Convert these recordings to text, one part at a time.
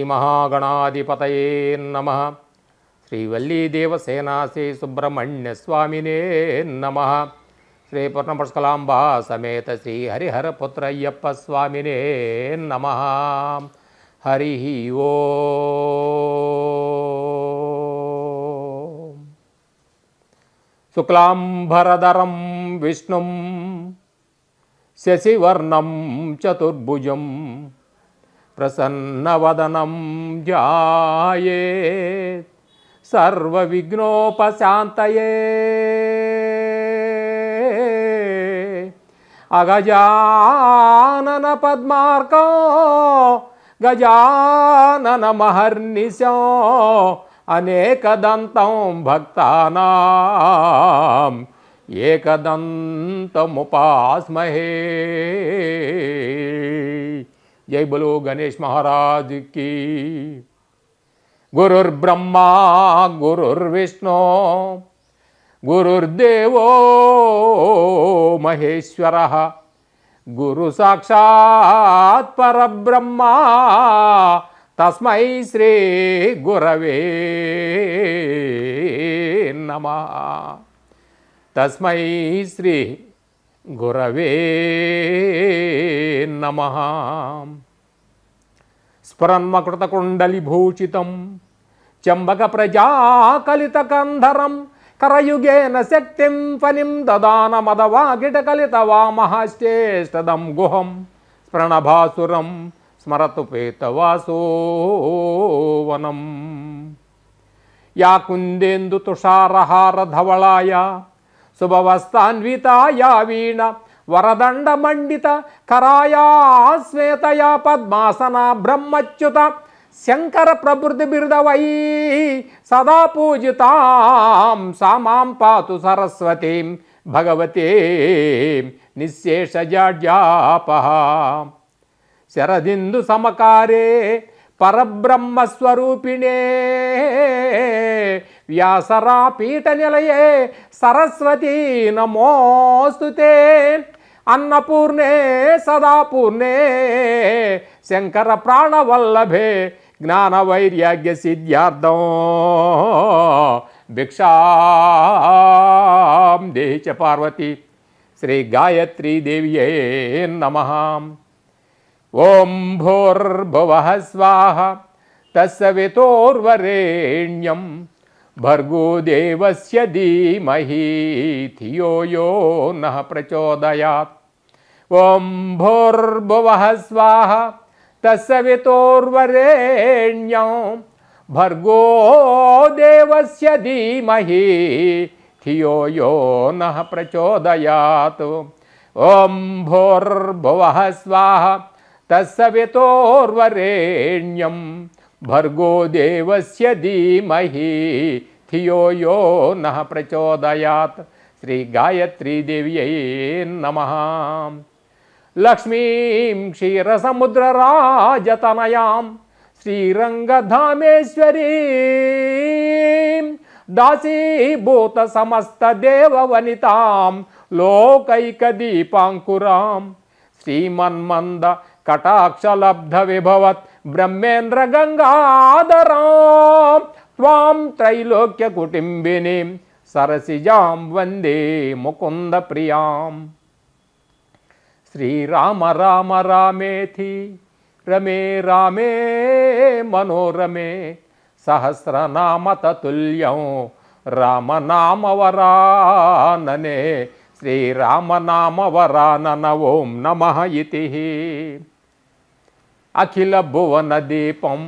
శ్రీమహాగణాధిపతయే నమః. శ్రీవల్లీదేవసేనా శ్రీ సుబ్రహ్మణ్యస్వామినే నమః. శ్రీ పూర్ణపుష్కలాంబా సమేత శ్రీ హరిహరపుత్రయ్యప్ప స్వామినే నమః. హరి ఓం. శుక్లాంబరధరం విష్ణుం శశివర్ణం చతుర్భుజం ప్రసన్నవదనం ధ్యాయేత్ సర్వవిఘ్నోపశాంతయే. అగజానన పద్మార్కం గజానన మహర్నిశం అనేకదంతం భక్తానాం ఏకదంతముపాస్మహే. జై బలో గణేష్ మహారాజ్ की. గురుర్బ్రహ్మా గురుర్విష్ణు గురుర్దేవో మహేశ్వరః గురు సాక్షాత్ పరబ్రహ్మ తస్మై శ్రీ గురవే నమః. తస్మై శ్రీ గురవే నమః. స్ఫురన్మకృతకుండలిభూషితం చంబక ప్రజాకలితకంధరం కరయుగేన శక్తిం ఫణిం దదాన మదవాగిటకలితవామహశ్చేష్టదం గుహం స్ప్రణభాసురం స్మరతు పేతవాసోవనం. యా కుందేందు తుషారహార ధవళాయ శుభవస్తాన్వితాయ వీణ వరదండమండిత కరాయా శ్వేతయా పద్మాసన బ్రహ్మచ్యుత శంకర ప్రభృతి బిరుదవై సదా పూజితాం సామాం పాతు సరస్వతీం భగవతీం నిశ్శేషజాడ్యాపః. శరదిందు సమకారే పరబ్రహ్మస్వరూపిణే వ్యాసరాపీఠ నిలయే సరస్వతీ నమోస్తుతే. అన్నపూర్ణే సదాపూర్ణే శంకర ప్రాణవల్లభే జ్ఞానవైర్యాగ్య సిద్ధ్యార్థం భిక్షాం దేహి చ పార్వతి. శ్రీ గాయత్రీ దేవ్యే నమః. ఓం భూర్భువః స్వాహ తత్సవితుర్వరేణ్యం భర్గో దేవస్య ధీమహి ధియో యో నః ప్రచోదయాత్. ఓం భూర్భువః స్వాహ తత్సవితుర్వరేణ్యం భర్గో దేవస్య ధీమహి ధియో యో నః ప్రచోదయాత్. ఓం భూర్భువః స్వాహ తత్సవితుర్వరేణ్యం భర్గో దేవస్య ధీమహి ధియో యో నః ప్రచోదయాత్. శ్రీ గాయత్రీ దేవ్యై నమః. లక్ష్మీం క్షీరసముద్రరాజతనయాం శ్రీరంగధామేశ్వరీం దాసీభూత సమస్త దేవవనితాం లోకైకదీపాంకురాం శ్రీమన్మంద కటాక్షలబ్ధ విభవత్ బ్రహ్మేంద్ర గంగాధరాం త్వాం త్రైలోక్య కుటుంబినీం సరసిజాం వందే ముకుంద ప్రియాం. శ్రీరామ రామ రామేతి రమే రామే మనోరమే సహస్రనామ తతుల్యం రామనామ వరాననే. శ్రీరామనామ వరానన ఓం నమః ఇతి. అఖిల భువన దీపం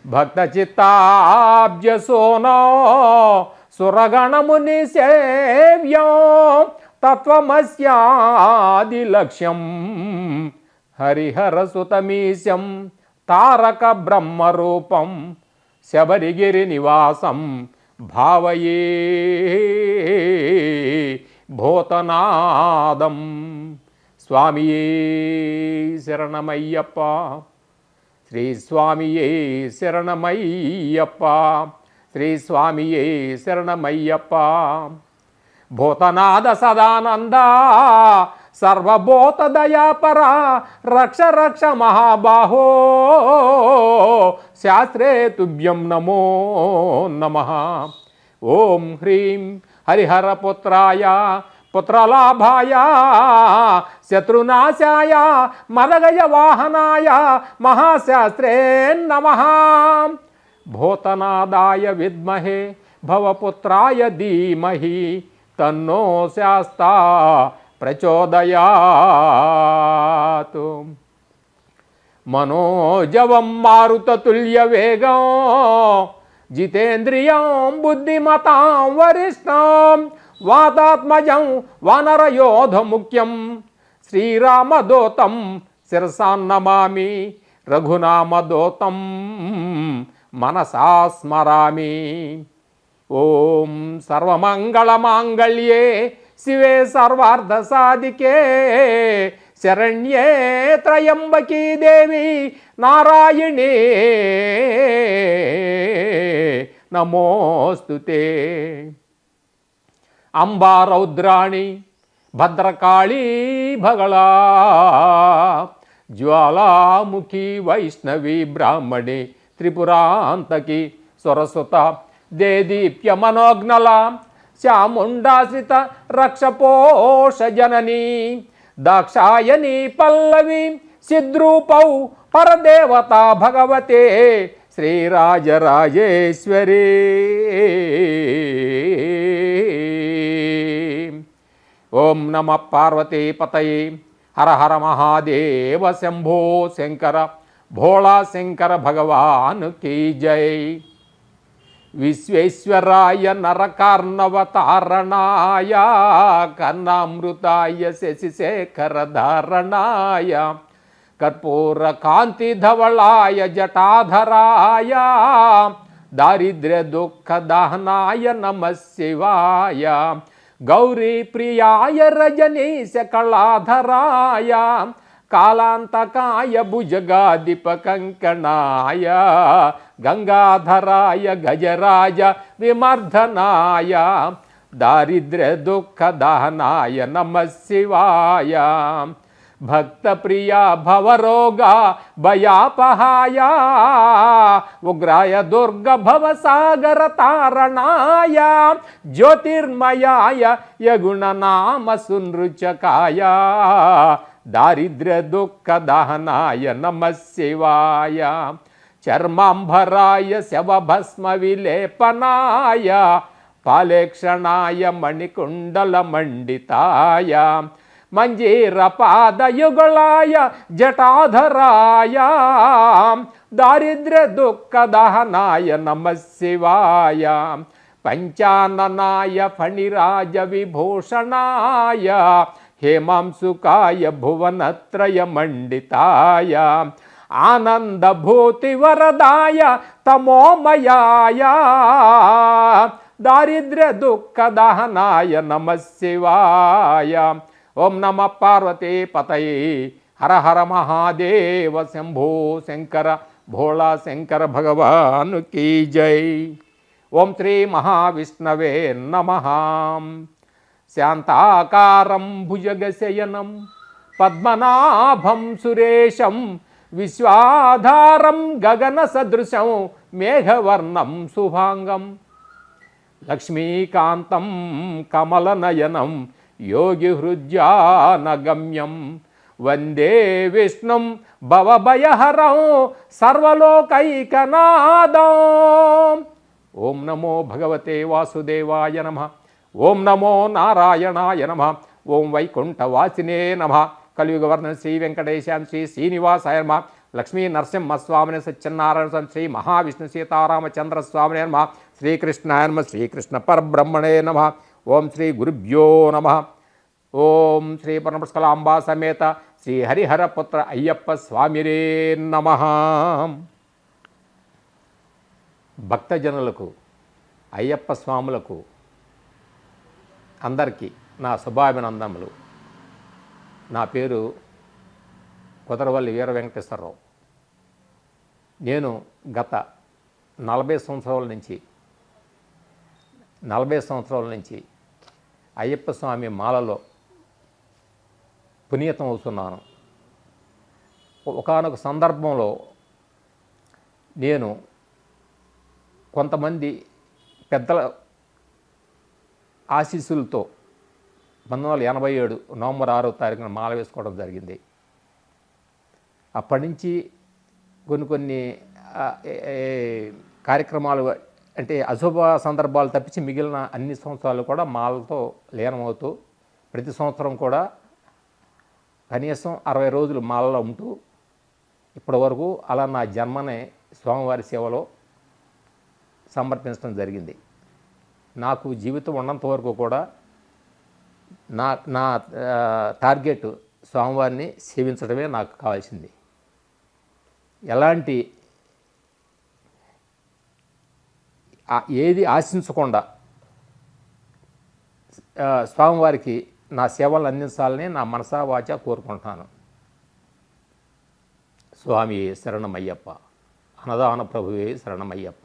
భక్త చిత్తాబ్జసోనో సురగణముని సేవ్యం తత్వమస్యాది లక్ష్యం హరిహరసుతమీశం తారక బ్రహ్మరూపం శబరిగిరి నివాసం భావయే భూతనాదం. స్వామియే శరణమయ్యప్ప. శ్రీ స్వామియే శరణమయ్యప్ప. శ్రీ స్వామియే శరణమయ్యప్ప. భూతనాద సదానంద సర్వభూత దయాపరా రక్ష రక్ష మహాబాహో శాస్త్రే తుభ్యం నమో నమః. ఓం హ్రీం హరిహరపుత్రాయ పుత్రలాభాయ శత్రునాశాయ మదగజ వాహనాయ మహాశాస్త్రే నమః. భూతనాదాయ విద్మహే భవపుత్రాయ ధీమహి తన్నో శాస్తా ప్రచోదయాత్. మనోజవం మారుతతుల్య వేగం జితేంద్రియం బుద్ధిమతాం వరిష్ఠం వాతాత్మజం వానరయోధముఖ్యం శ్రీరామదూతం శిరసాన్నమామి రఘునామదూతం మనసా స్మరామి. ఓం సర్వమంగళమాంగళ్యే శివే సర్వార్థసాధికే శరణ్యే త్రయంబకీ దేవి నారాయణే నమోస్తుతే. అంబా రౌద్రాణి భద్రకాళీ బగళా జ్వాలాముఖి వైష్ణవి బ్రాహ్మణి త్రిపురాంతకి స్వరసుత దేదీప్య మనోజ్ఞల శ్యాముండాశ్రిత రక్షపోష జననీ దాక్షాయణీ పల్లవి సిద్రూపౌ పరదేవతా భగవతే శ్రీరాజరాజేశ్వరీ. ఓం నమ పార్వతీపతయే హర హర మహాదేవ శంభో శంకర భోళా శంకర భగవాన్ కీ జై. విశ్వేశ్వరాయ నరకార్ణవతారణాయ కర్ణామృతాయ శశిశేఖరధారణాయ కర్పూర కాంతిధవళాయ జటాధరాయ దారిద్ర్య దుఃఖ దహనాయ నమః శివాయ గౌరీ ప్రియాయ రజనీశ కళాధరాయ కాలాంతకాయ భుజగాధిప కంకణాయ గంగాధరాయ గజరాజ విమర్ధనాయ దారిద్ర్య దుఃఖ దహనాయ నమః శివాయ భక్త ప్రియా భవరోగ భయాపహాయ ఉగ్రాయ దుర్గ భవసాగర తారణాయ జ్యోతిర్మయాయ యగుణనామ సునృచకాయ దారిద్ర్య దుఃఖ దహనాయ నమః శివాయ చర్మాంబరాయ శవభస్మ విలేపనాయ పాలేక్షణాయ మణికుండల మండితాయ మంజీరపాదయుగళాయ జటాధరాయ దారిద్ర్య దుఃఖ దహనాయ నమః శివాయ పంచాననాయ ఫణిరాజ విభూషణాయ హేమాంశుకాయ భువనత్రయ మండితాయ ఆనందభూతి వరదాయ తమోమయాయ దారిద్ర్య దుఃఖ దహనాయ నమః శివాయ. ఓం నమ పార్వతీపతయే హర హర మహాదేవ శంభో శంకర భోళా శంకర భగవాన్ కీ జై. ఓం శ్రీ మహావిష్ణవే నమః. శాంతాకారం భుజగశయనం పద్మనాభం సురేశం విశ్వాధారం గగన సదృశం మేఘవర్ణం శుభాంగం లక్ష్మీకాంతం కమలనయనం యోగి హృద్యానగమ్యం వందే విష్ణుం భవభయహరం సర్వలోకైకనాదం. ఓం నమో భగవతే వాసుదేవాయ నమః. ఓం నమో నారాయణాయ నమః. ఓం వైకుంఠవాసినే నమః. కలియుగవర్ధన శ్రీ వెంకటేశాన్ శ్రీ శ్రీనివాసాయ నమః. లక్ష్మీ నరసింహస్వామిని సత్యనారాయణ స్వామి శ్రీ మహావిష్ణు సీతారామచంద్ర స్వామినే నమః. శ్రీకృష్ణాయ నమః. శ్రీకృష్ణ పరబ్రహ్మణే నమః. ఓం శ్రీ గురుభ్యో నమః. ఓం శ్రీ పరమపుష్కలాంబా సమేత శ్రీ హరిహరపుత్ర అయ్యప్ప స్వామిరే నమః. భక్తజనులకు అయ్యప్ప స్వాములకు అందరికీ నా శుభాభినందనములు. నా పేరు కుదరవల్లి వీర వెంకటేశ్వరరావు. నేను గత 40 సంవత్సరాల నుంచి అయ్యప్ప స్వామి మాలలో పునీతం అవుతున్నాను. ఒకానొక సందర్భంలో నేను కొంతమంది పెద్దల ఆశీస్సులతో 1987 నవంబర్ 6వ తారీఖున మాల వేసుకోవడం జరిగింది. అప్పటి నుంచి కొన్ని కార్యక్రమాలు అంటే అశుభ సందర్భాలు తప్పించి మిగిలిన అన్ని సంవత్సరాలు కూడా మాలతో లీనమవుతూ ప్రతి సంవత్సరం కూడా కనీసం 60 రోజులు మాలలో ఉంటూ ఇప్పటి వరకు అలా నా జన్మనే స్వామివారి సేవలో సమర్పించడం జరిగింది. నాకు జీవితం ఉన్నంత వరకు కూడా నా నా టార్గెట్ స్వామివారిని సేవించడమే నాకు కావాల్సింది. ఎలాంటి ఏది ఆశించకుండా స్వామివారికి నా సేవలను అందించాలని నా మనసా వాచ కోరుకుంటున్నాను. స్వామి శరణమయ్యప్ప, అన్నదాన ప్రభువే శరణమయ్యప్ప,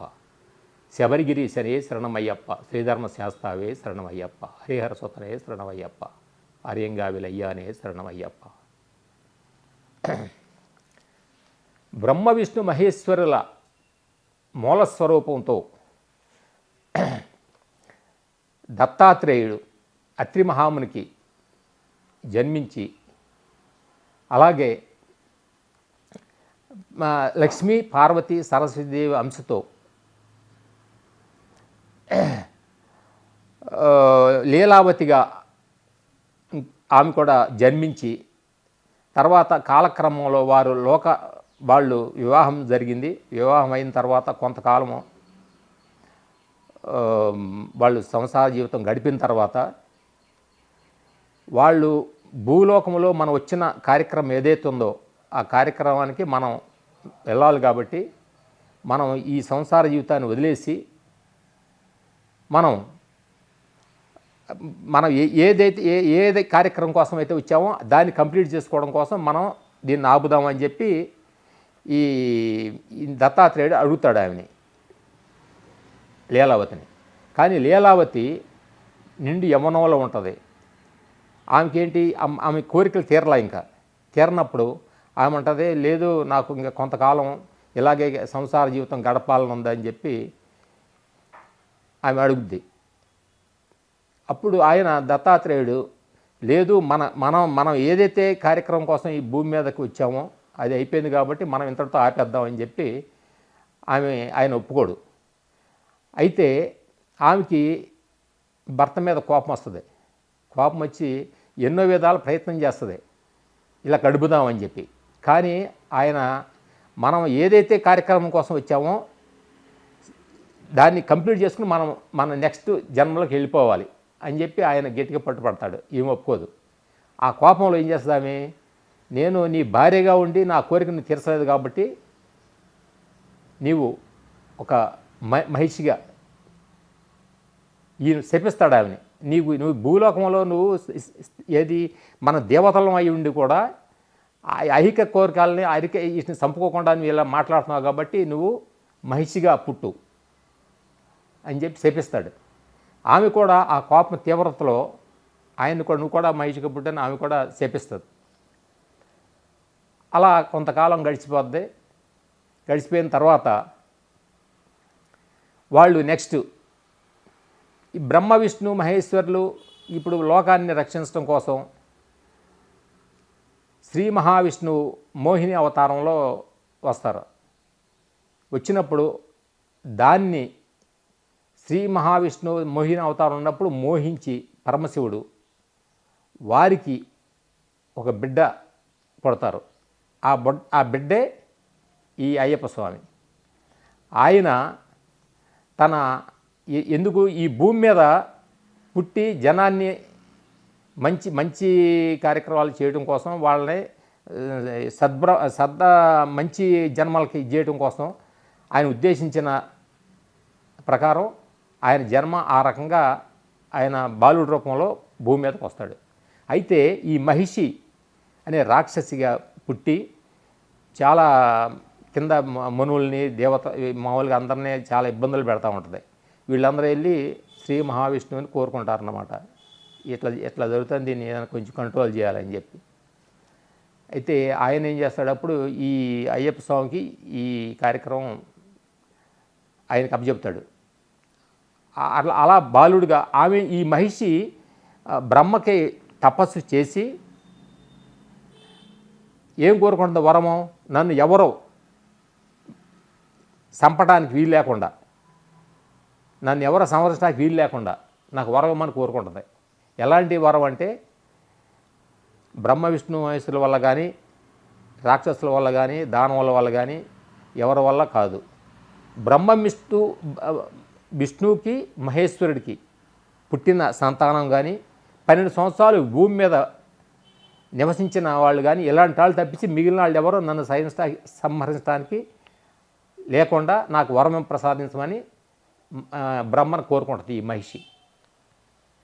శబరిగిరీశనే శరణమయ్యప్ప, శ్రీధర్మ శాస్త్రావే శరణమయ్యప్ప, హరిహర సుతనే శరణమయ్యప్ప, అరియంగావిలయ్యానే శరణమయ్యప్ప. బ్రహ్మ విష్ణు మహేశ్వరుల మూలస్వరూపంతో దత్తాత్రేయుడు అత్రి మహామునికి జన్మించి, అలాగే లక్ష్మీ పార్వతి సరస్వతీదేవి అంశతో లీలావతిగా ఆమె కూడా జన్మించి, తర్వాత కాలక్రమంలో వాళ్ళు వివాహం జరిగింది. వివాహం అయిన తర్వాత కొంతకాలము వాళ్ళు సంసార జీవితం గడిపిన తర్వాత వాళ్ళు భూలోకంలో మనం వచ్చిన కార్యక్రమం ఏదైతే ఉందో ఆ కార్యక్రమానికి మనం వెళ్ళాలి. కాబట్టి మనం ఈ సంసార జీవితాన్ని వదిలేసి మనం ఏదైతే కార్యక్రమం కోసం అయితే వచ్చామో దాన్ని కంప్లీట్ చేసుకోవడం కోసం మనం దీన్ని ఆపుదామని చెప్పి ఈ దత్తాత్రేయుడు అడుగుతాడు ఆమెని, లీలావతిని. కానీ లీలావతి నిండు యవ్వనంలో ఉంటుంది. ఆమెకేంటి, ఆమె కోరికలు ఇంకా తీరనప్పుడు ఆమె అంటది, లేదు నాకు ఇంకా కొంతకాలం ఇలాగే సంసార జీవితం గడపాలని ఉందని చెప్పి ఆమె అడుగుద్ది. అప్పుడు ఆయన దత్తాత్రేయుడు, లేదు మనం ఏదైతే కార్యక్రమం కోసం ఈ భూమి మీదకి వచ్చామో అది అయిపోయింది కాబట్టి మనం ఇంతటితో ఆపేద్దామని చెప్పి ఆయన ఒప్పుకోడు. అయితే ఆమెకి భర్త మీద కోపం వస్తుంది. కోపం వచ్చి ఎన్నో విధాల ప్రయత్నం చేస్తుంది ఇలా గడుపుదామని చెప్పి. కానీ ఆయన మనం ఏదైతే కార్యక్రమం కోసం వచ్చామో దాన్ని కంప్లీట్ చేసుకుని మన నెక్స్ట్ జన్మలోకి వెళ్ళిపోవాలి అని చెప్పి ఆయన గట్టిగా పట్టుపడతాడు. ఏమి ఒప్పుకోదు. ఆ కోపంలో ఏం చేస్తామే, నేను నీ భార్యగా ఉండి నా కోరికను తీర్చలేదు కాబట్టి నీవు ఒక మహిషిగా ఈయన శపిస్తాడు ఆమెని. నువ్వు భూలోకంలో ఏది మన దేవతలం అయి ఉండి కూడా ఐహిక కోరికల్ని వీటిని చంపుకోకుండా నువ్వు ఇలా మాట్లాడుతున్నావు కాబట్టి నువ్వు మహిషిగా పుట్టు అని చెప్పి శపిస్తాడు. ఆమె కూడా ఆ కోపం తీవ్రతలో నువ్వు కూడా మహిషిగా పుట్టని ఆమె కూడా శపిస్తుంది. అలా కొంతకాలం గడిచిపోద్ది. గడిచిపోయిన తర్వాత వాళ్ళు నెక్స్ట్ ఈ బ్రహ్మ విష్ణు మహేశ్వరులు ఇప్పుడు లోకాన్ని రక్షించడం కోసం శ్రీ మహావిష్ణువు మోహిని అవతారంలో వస్తారు. వచ్చినప్పుడు దాన్ని శ్రీ మహావిష్ణువు మోహిని అవతారం ఉన్నప్పుడు మోహించి పరమశివుడు వారికి ఒక బిడ్డ పుడతారు. ఆ బిడ్డే ఈ అయ్యప్ప స్వామి. ఆయన ఎందుకు ఈ భూమి మీద పుట్టి జనాన్ని మంచి కార్యక్రమాలు చేయడం కోసం, వాళ్ళని మంచి జన్మలకి చేయడం కోసం ఆయన ఉద్దేశించిన ప్రకారం ఆయన జన్మ ఆ రకంగా ఆయన బాలుడి రూపంలో భూమి మీదకి వస్తాడు. అయితే ఈ మహిషి అనే రాక్షసిగా పుట్టి చాలా కింద మనువుల్ని మామూలుగా అందరినీ చాలా ఇబ్బందులు పెడతా ఉంటుంది. వీళ్ళందరూ వెళ్ళి శ్రీ మహావిష్ణువుని కోరుకుంటారన్నమాట. ఇట్లా జరుగుతుంది, దీన్ని ఏదైనా కొంచెం కంట్రోల్ చేయాలని చెప్పి. అయితే ఆయన ఏం చేస్తాడు, అప్పుడు ఈ అయ్యప్ప స్వామికి ఈ కార్యక్రమం ఆయనకు అప్పచెప్తాడు. అలా బాలుడిగా ఆమె ఈ మహిషి బ్రహ్మకి తపస్సు చేసి ఏం కోరుకుంటుంది వరము, నన్ను ఎవరో చంపడానికి వీలు లేకుండా, నన్ను ఎవరో సంహరించడానికి వీలు లేకుండా నాకు వరం ఇమ్మని కోరుకుంటుంది. ఎలాంటి వరం అంటే బ్రహ్మ విష్ణు మహేశ్వరుల వల్ల కానీ, రాక్షసుల వల్ల కానీ, దానవుల వల్ల కానీ ఎవరి వల్ల కాదు. బ్రహ్మ విష్ణువుకి మహేశ్వరుడికి పుట్టిన సంతానం కానీ, 12 సంవత్సరాలు భూమి మీద నివసించిన వాళ్ళు కానీ, ఇలాంటి వాళ్ళు తప్పించి మిగిలిన వాళ్ళు ఎవరో నన్ను సంహరించడానికి లేకుండా నాకు వరం ప్రసాదించమని బ్రహ్మను కోరుకుంటుంది ఈ మహిషి.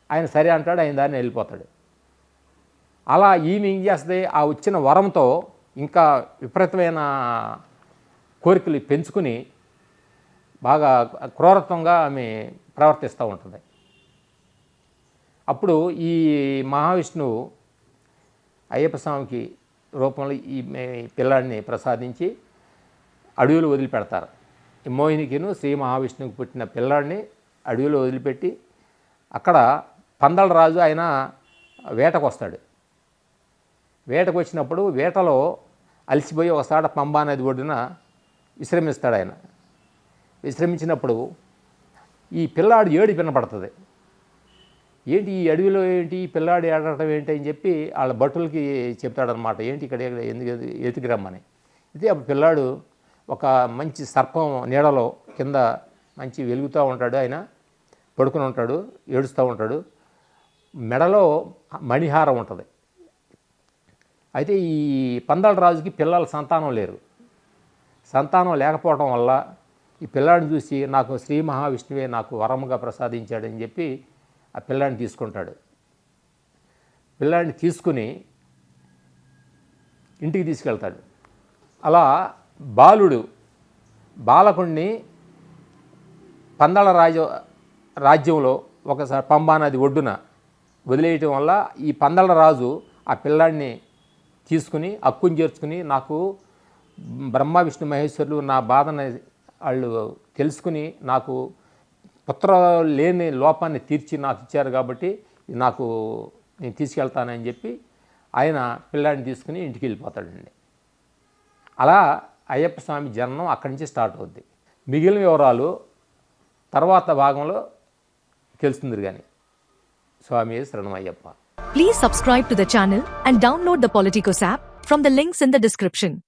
ఆయన సరే అంటాడు, ఆయన దాన్ని వెళ్ళిపోతాడు. అలా ఈమె ఏం చేస్తుంది, ఆ వచ్చిన వరంతో ఇంకా విపరీతమైన కోరికలు పెంచుకుని బాగా క్రూరత్వంగా ఆమె ప్రవర్తిస్తూ ఉంటుంది. అప్పుడు ఈ మహావిష్ణువు అయ్యప్ప స్వామికి రూపంలో ఈ పిల్లాడిని ప్రసాదించి అడవిలో వదిలిపెడతారు. ఈ మోహినికిను శ్రీ మహావిష్ణువుకి పుట్టిన పిల్లాడిని అడవిలో వదిలిపెట్టి అక్కడ పందల రాజు ఆయన వేటకు వస్తాడు. వేటకు వచ్చినప్పుడు వేటలో అలసిపోయి ఒకసారి పంబా నది ఒడ్డున విశ్రమిస్తాడు. ఆయన విశ్రమించినప్పుడు ఈ పిల్లాడు ఏడు వినపడుతుంది. ఏంటి ఈ అడవిలో ఏంటి ఈ పిల్లాడు ఏడటం ఏంటి అని చెప్పి వాళ్ళ భటులకి చెప్తాడనమాట. ఏంటి ఇక్కడ ఎందుకు ఎతికిరమ్మని. అయితే అప్పుడు పిల్లాడు ఒక మంచి సర్పం నీడలో కింద మంచి వెలుగుతూ ఉంటాడు. ఆయన పడుకుని ఉంటాడు, ఏడుస్తూ ఉంటాడు. మెడలో మణిహారం ఉంటుంది. అయితే ఈ పందల రాజుకి పిల్లల సంతానం లేరు. సంతానం లేకపోవడం వల్ల ఈ పిల్లాడిని చూసి నాకు శ్రీ మహావిష్ణువే నాకు వరముగా ప్రసాదించాడని చెప్పి ఆ పిల్లాడిని తీసుకుంటాడు. పిల్లాడిని తీసుకుని ఇంటికి తీసుకెళ్తాడు. అలా బాలకుడిని పందల రాజ్యంలో ఒకసారి పంబా నది ఒడ్డున వదిలేయటం వల్ల ఈ పందల రాజు ఆ పిల్లాడిని తీసుకుని హక్కుని చేర్చుకుని నాకు బ్రహ్మ విష్ణు మహేశ్వరులు నా బాధని వాళ్ళు తెలుసుకుని నాకు పుత్ర లేని లోపాన్ని తీర్చి నాకు ఇచ్చారు కాబట్టి నాకు నేను తీసుకెళ్తానని చెప్పి ఆయన పిల్లాడిని తీసుకుని ఇంటికి వెళ్ళిపోతాడండి. అలా అయ్యప్ప స్వామి జననం అక్కడి నుంచి స్టార్ట్ అవుద్ది. మిగిలిన వివరాలు తర్వాత భాగంలో తెలుస్తుంది. కానీ స్వామి శరణమయ్యప్ప. Please subscribe to the channel and download the Politicos app from the links in the description.